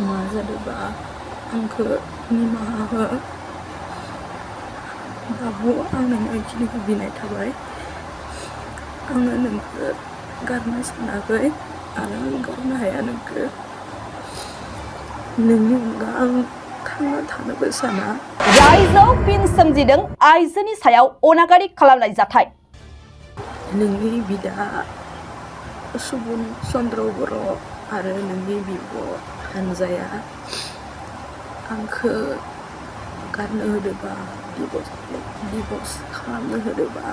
मा जादोंबा आंखौ निमाहा हो बाबु आं नोंनो बेखिनिखौ बिनाय थाबाय आङो नोंखौ गारनो सानाखै आरो आं गारनो हाया नोंखौ नोंनि अनगा आं थांना थानोबो साना रायजोआव फिन सोमजिदों आइजोनि सायाव अनागारि खालामनाय जाथाय नोंनि बिदा सुबुन चन्द्र बर' आरो नोंनि बिब' हानजाया आंखौ गारनो होदोबा डिभर्स खालामनो होदोबा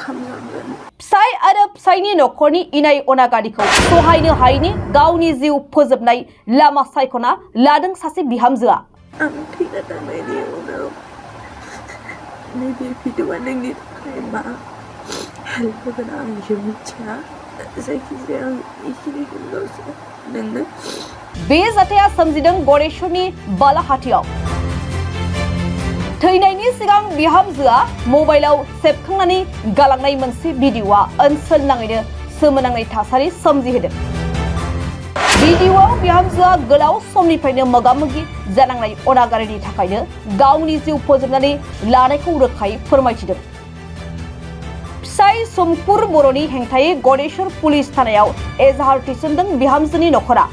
खालामजागोन फिसाय आरो फिसायनि न'खरनि इनाय अनागारिखौ सहायनो हायैनि गावनि जिउ फोजोबनाय लामा सायख'ना लादों सासे बिहामजोआ आं थैना थांनायनि उनाव नैबे भिडिअ'आ नोंनि थाखाय मा हेल्प होगोन आं बेखौ मिथिया जायखिजाया आं बेखिनिखौल'सो नोंनो बे जाथाया सोमजिदों गरेस्वरनि बालाहाटियाव थैनायनि सिगां बिहामजोआ मबाइलाव सेबखांनानै गालांनाय मोनसे भिडिअ'आ ओनसोल नाङैनो सोमोनांनाय थासारि सोमजिहोदों भिडिअ'आव बिहामजोआ गोलाव समनिफ्रायनो मोगा-मोगि जानांनाय अनागारिनि थाखायनो गावनि जिउ फोजोबनानै लानायखौ रोखायै फोरमायथिदों फिसाय समकुर बर'नि हेंथायै गरेस्वर पुलिस थानायाव एजाहार थिसनदों बिहामजोनि न'खरा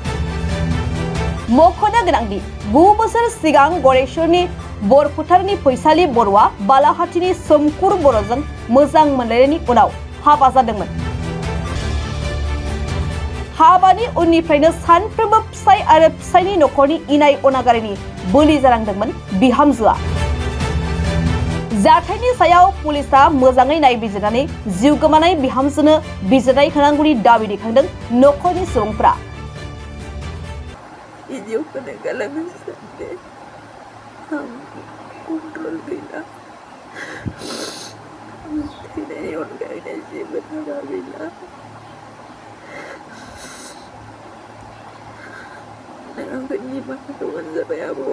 मख'नो गोनांदि 9 बोसोर सिगां गरेस्वरनि बरफोथारनि फैसालि बर'आ बालाहाटिनि सोमकुर बर'जों मोजां मोनलायनायनि उनाव हाबा जादोंमोन हाबानि उननिफ्रायनो सानफ्रोमबो फिसाय आरो फिसायनि न'खरनि इनाय अनागारिनि बोलि जानांदोंमोन बिहामजोआ जाथायनि सायाव पुलिसआ मोजाङै नायबिजिरनानै जिउ गोमानाय बिहामजोनो बिजिरनाय होनांगौनि दाबि दैखांदों न'खरनि सुबुंफोरा भिडिअ'खौनो गालांनो सानदे आं कन्ट्रल गैला आं थैनायनि अनगायै जेबो राहा गैला नों आंखौ निमाहा होबानो जाबाय आब'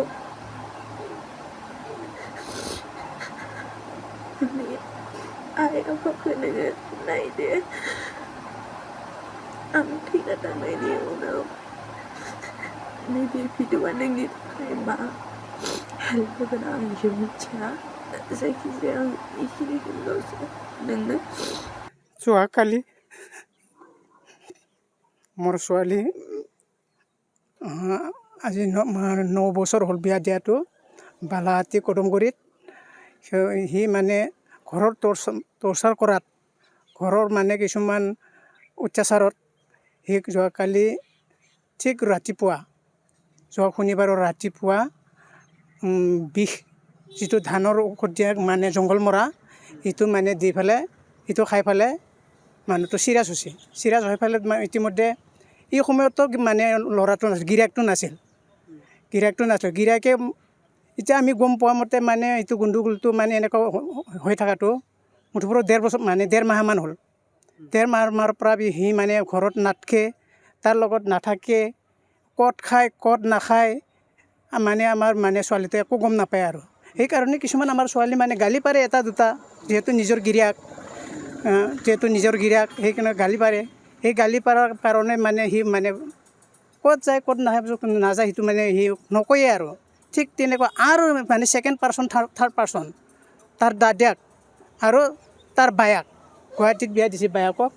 आंनि आइ आफाखौ नोङो नायदो आं थैना थांनायनि उनाव नैबे भिडिअ'आ नोंनि थाखाय मा हेल्प होगोन आं बेखौ मिथिया जायखिजाया आं बेखिनिखौल'सो नोंनो যোৱাকালি মোৰ ছোৱালী আজি 9 বছৰ হ'ল বিয়া দিয়াটো বালাহাটী কদমগুৰিত সি মানে ঘৰৰ টৰ্চাৰ কৰাত ঘৰৰ মানে কিছুমান অত্যাচাৰত সি যোৱাকালি ঠিক ৰাতিপুৱা যোৱা শনিবাৰৰ ৰাতিপুৱা বিষ যিটো ধানৰ ঔষধ দিয়া মানে জংঘল মৰা সেইটো মানে দি পেলাই সেইটো খাই পেলাই মানুহটো চিৰিয়াছ হৈছে চিৰিয়াছ হৈ পেলাই ইতিমধ্যে এই সময়তো মানে ল'ৰাটো নাছিল গিৰিয়েকটো নাছিল গিৰিয়েকে এতিয়া আমি গম পোৱা মতে মানে এইটো গণ্ডগোলটো মানে এনেকুৱা হৈ থকাটো মুঠৰ 1.5 বছৰ মানে 1.5 মাহমান হ'ল 1.5 মাহৰ পৰা সি মানে ঘৰত নাথাকে তাৰ লগত নাথাকে ক'ত খায় ক'ত নাখায় মানে আমাৰ মানে ছোৱালীটো একো গম নাপায় আৰু সেইকাৰণে কিছুমান আমাৰ ছোৱালী মানে গালি পাৰে এটা দুটা যিহেতু নিজৰ গিৰিয়েক সেইকাৰণে গালি পাৰে সেই গালি পাৰাৰ কাৰণে মানে সি মানে ক'ত যায় ক'ত নাযায় সেইটো মানে সি নকয়ে আৰু ঠিক তেনেকুৱা আৰু মানে ছেকেণ্ড পাৰ্চন থাৰ্ড পাৰ্চন তাৰ দাদাক আৰু তাৰ বায়েক গুৱাহাটীত বিয়া দিছে বায়েকক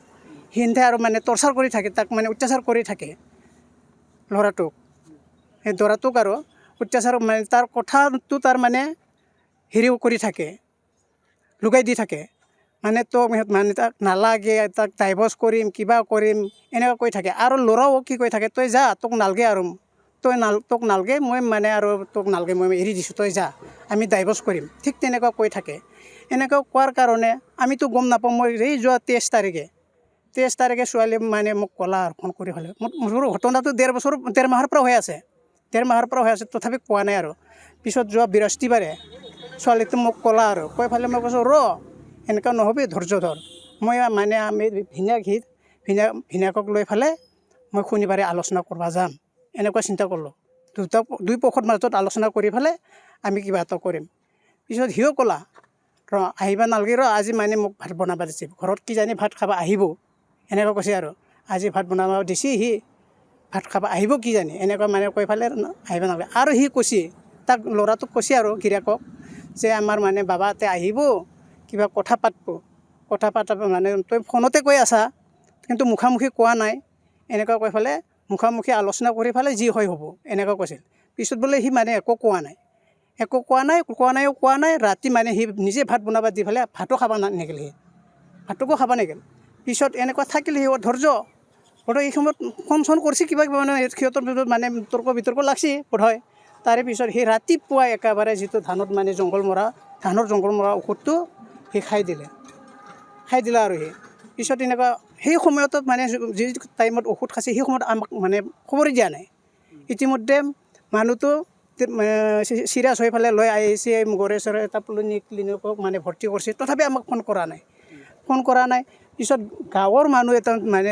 সিহঁতে আৰু মানে টৰ্চাৰ কৰি থাকে তাক মানে অত্যাচাৰ কৰি থাকে ল'ৰাটোক সেই ল'ৰাটোক আৰু অত্যাচাৰ মানে তাৰ কথাটো তাৰ মানে হেৰিও কৰি থাকে লুকাই দি থাকে মানে তোক মানে তাক নালাগে তাক ডাইভৰ্চ কৰিম কিবা কৰিম এনেকুৱা কৈ থাকে আৰু ল'ৰাও কি কৈ থাকে তই যা তোক নালগে আৰু তোক নালগে মই মানে আৰু তোক নালগে মই এৰি দিছোঁ তই যা আমি ডাইভৰ্চ কৰিম ঠিক তেনেকুৱা কৈ থাকে এনেকুৱা কোৱাৰ কাৰণে আমিতো গম নাপাওঁ মই এই যোৱা 23 তাৰিখে ছোৱালী মানে মোক ক'লা আৰু ফোন কৰি হ'লে মোৰ ঘটনাটো 1.5 মাহৰ পৰা হৈ আছে 1.5 মাহৰ পৰা হৈ আছে তথাপি কোৱা নাই আৰু পিছত যোৱা বৃহস্পতিবাৰে ছোৱালীটো মোক ক'লা আৰু কৈ পেলাই মই কৈছোঁ এনেকুৱা নহ'বি ধৈৰ্য ধৰ মই মানে আমি ভিনিয়েকক লৈ পেলাই মই শনিবাৰে আলোচনা কৰিব যাম এনেকুৱা চিন্তা কৰিলোঁ দুই পক্ষৰ মাজত আলোচনা কৰি পেলাই আমি কিবা এটা কৰিম পিছত সিও ক'লা আহিবা নালগে আজি মানে মোক ভাত বনাব দিছে ঘৰত কিজানি ভাত খাব আহিব এনেকুৱা কৈছে আৰু আজি ভাত বনাব দিছে সি ভাত খাব আহিব কি জানি এনেকুৱা মানে কৈ পেলাই আহিব নালাগে আৰু সি কৈছে তাক ল'ৰাটোক কৈছে আৰু গিৰিয়েকক যে আমাৰ মানে বাবাহঁতে আহিব কিবা কথা পাতিব কথা পাতাব মানে তই ফোনতে কৈ আছা কিন্তু মুখামুখি কোৱা নাই এনেকুৱা কৈ পেলাই মুখামুখি আলোচনা কৰি পেলাই যি হয় হ'ব এনেকুৱা কৈছিল পিছত বোলে সি মানে একো কোৱা নাই ৰাতি মানে সি নিজে ভাত বনাব দি পেলাই ভাতো খাব নেগেল সি ভাতকো খাব নেগেল পিছত এনেকুৱা থাকিল সি ধৈৰ্য বোধহয় এই সময়ত ফোন চোন কৰিছে কিবা মানে সিহঁতৰ ভিতৰত মানে তৰ্ক বিতৰ্ক লাগছি বোধহয় তাৰে পিছত সি ৰাতিপুৱা একেবাৰে যিটো ধানৰ জংঘল মৰা ঔষধটো সি খাই দিলে আৰু সি পিছত এনেকুৱা সেই সময়তো মানে যি টাইমত ঔষধ খাইছে সেই সময়ত আমাক মানে খবৰে দিয়া নাই ইতিমধ্যে মানুহটো চিৰিয়াছ হৈ পেলাই লৈ আহিছে গড়েশ্বৰৰ এটা ক্লিনিকক মানে ভৰ্তি কৰিছে তথাপি আমাক ফোন কৰা নাই পিছত গাঁৱৰ মানুহ এটা মানে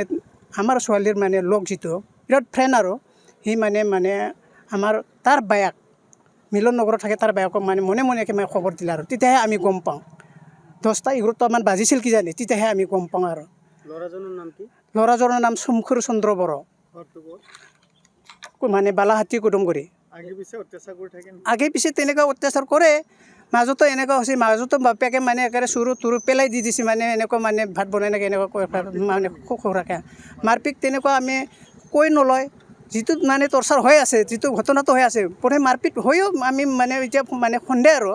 আমাৰ ছোৱালীৰ মানে লগ যিটো বিৰাট ফ্ৰেণ্ড আৰু সি মানে আমাৰ তাৰ বায়েক মিলন নগৰত থাকে তাৰ বায়েকক মানে মনে খবৰ দিলে আৰু তেতিয়াহে আমি গম পাওঁ 10টা-11টামান বাজিছিল কিজানি তেতিয়াহে আমি গম পাওঁ আৰু ল'ৰাজনৰ নাম কি ল'ৰাজনৰ নাম শংকৰ চন্দ্ৰ বড়ো মানে বালাহাটী কুটুমগুৰি আগে পিছে তেনেকুৱা অত্যাচাৰ কৰে মাজতো এনেকুৱা হৈছে মাজতো বাপেকে মানে একেবাৰে চুৰু তুৰু পেলাই দি দিছে মানে এনেকুৱা মানে ভাত বনাই নাকি এনেকুৱা মানে খুৰাকে মাৰপিট তেনেকুৱা আমি কৈ নলয় যিটো মানে টৰ্চাৰ হৈ আছে যিটো ঘটনাটো হৈ আছে প্ৰথমে মাৰপিট হৈও আমি মানে এতিয়া মানে সন্দেহ আৰু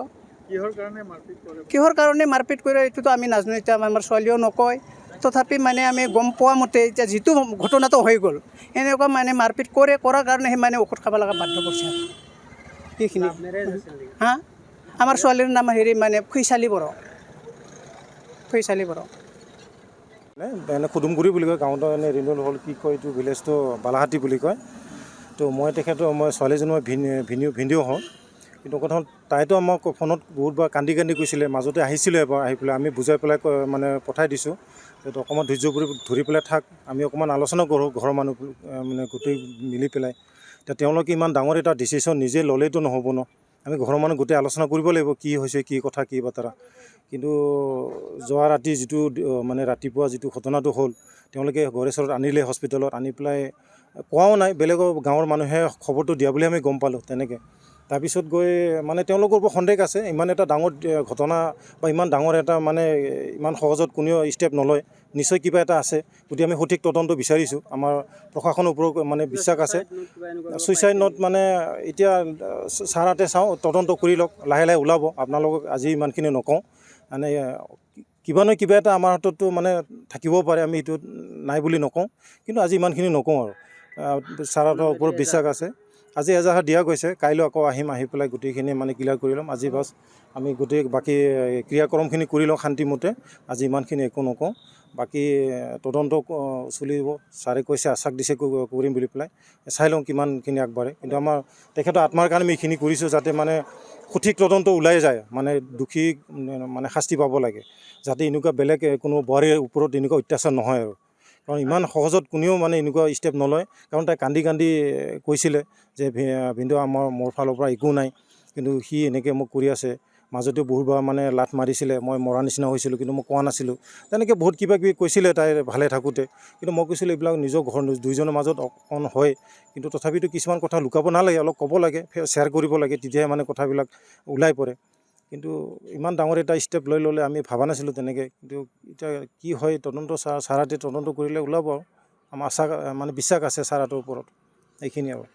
কিহৰ কাৰণে মাৰপিট কৰে এইটোতো আমি নাজানো এতিয়া আমাৰ ছোৱালীয়েও নকয় তথাপি মানে আমি গম পোৱা মতে এতিয়া যিটো ঘটনাটো হৈ গ'ল এনেকুৱা মানে মাৰপিট কৰাৰ কাৰণে সি মানে ঔষধ খাব লগা বাধ্য কৰিছে সেইখিনি আমাৰ ছোৱালীৰ নাম মানে ফৈচালী বড়ো এনে কুটুমগুৰি বুলি কয় গাঁৱত এনে ৰিনিউল হ'ল কি কয় এইটো ভিলেজটো বালাহাটী বুলি কয় তো মই ছোৱালীজনী মই ভিডিঅ' হওঁ কিন্তু কথা হ'ল তাইতো আমাক ফোনত বহুতবাৰ কান্দি কৈছিলে মাজতে আহিছিলে এবাৰ আহি পেলাই আমি বুজাই পেলাই মানে পঠাই দিছোঁ তো অকণমান ধৈৰ্য ধৰি পেলাই থাক আমি অকণমান আলোচনা কৰোঁ ঘৰৰ মানুহ মানে গোটেই মিলি পেলাই এতিয়া তেওঁলোকে ইমান ডাঙৰ এটা ডিচিশ্যন নিজে ল'লেইতো নহ'ব ন আমি ঘৰৰ মানুহ গোটেই আলোচনা কৰিব লাগিব কি হৈছে কি কথা কি বাতৰা কিন্তু যোৱা ৰাতি যিটো মানে ৰাতিপুৱা যিটো ঘটনাটো হ'ল তেওঁলোকে গড়েশ্বৰত আনিলে হস্পিটেলত আনি পেলাই কোৱাও নাই বেলেগৰ গাঁৱৰ মানুহে খবৰটো দিয়া বুলি আমি গম পালোঁ তেনেকৈ তাৰপিছত গৈ মানে তেওঁলোকৰ ওপৰত সন্দেহ আছে ইমান এটা ডাঙৰ ঘটনা বা ইমান ডাঙৰ এটা মানে ইমান সহজত কোনেও ষ্টেপ নলয় নিশ্চয় কিবা এটা আছে গতিকে আমি সঠিক তদন্ত বিচাৰিছোঁ আমাৰ প্ৰশাসনৰ ওপৰত মানে বিশ্বাস আছে ছুইচাইড নোট মানে এতিয়া ছাৰহঁতে চাওঁ তদন্ত কৰি লওক লাহে ওলাব আপোনালোকক আজি ইমানখিনি নকওঁ মানে কিবা নহয় কিবা এটা আমাৰ হাততো মানে থাকিবও পাৰে আমি এইটো নাই বুলি নকওঁ কিন্তু আজি ইমানখিনি নকওঁ আৰু ছাৰহঁতৰ ওপৰত বিশ্বাস আছে আজি এজাহাৰ দিয়া গৈছে কাইলৈ আকৌ আহি পেলাই গোটেইখিনি মানে ক্লিয়াৰ কৰি ল'ম আজি বাছ আমি গোটেই বাকী ক্ৰিয়াকৰ্মখিনি কৰি লওঁ শান্তিমতে আজি ইমানখিনি একো নকওঁ বাকী তদন্ত চলিব ছাৰে কৈছে আশ্বাস দিছে কৰিম বুলি পেলাই চাই লওঁ কিমানখিনি আগবাঢ়ে কিন্তু আমাৰ তেখেতৰ আত্মাৰ কাৰণে আমি এইখিনি কৰিছোঁ যাতে মানে সঠিক তদন্ত ওলাই যায় মানে দোষী মানে শাস্তি পাব লাগে যাতে এনেকুৱা বেলেগ কোনো বোৱাৰীৰ ওপৰত এনেকুৱা অত্যাচাৰ নহয় আৰু কাৰণ ইমান সহজত কোনেও মানে এনেকুৱা ষ্টেপ নলয় কাৰণ তাই কান্দি কৈছিলে যে ভিনদেউ মোৰ ফালৰ পৰা একো নাই কিন্তু সি এনেকৈ মোক কৰি আছে মাজতে বহুতবাৰ মানে লাত মাৰিছিলে মই মৰা নিচিনা হৈছিলোঁ কিন্তু মই কোৱা নাছিলোঁ তেনেকৈ বহুত কিবা কিবি কৈছিলে তাই ভালে থাকোঁতে কিন্তু মই কৈছিলোঁ এইবিলাক নিজৰ ঘৰ দুইজনৰ মাজত অকণ হয় কিন্তু তথাপিতো কিছুমান কথা লুকাব নালাগে অলপ ক'ব লাগে শ্বেয়াৰ কৰিব লাগে তেতিয়াহে মানে কথাবিলাক ওলাই পৰে কিন্তু ইমান ডাঙৰ এটা ষ্টেপ লৈ ল'লে আমি ভবা নাছিলোঁ তেনেকৈ কিন্তু এতিয়া কি হয় তদন্ত ছাৰহঁতে তদন্ত কৰিলে ওলাব আৰু আমাৰ আশা মানে বিশ্বাস আছে ছাৰহঁতৰ ওপৰত এইখিনি আৰু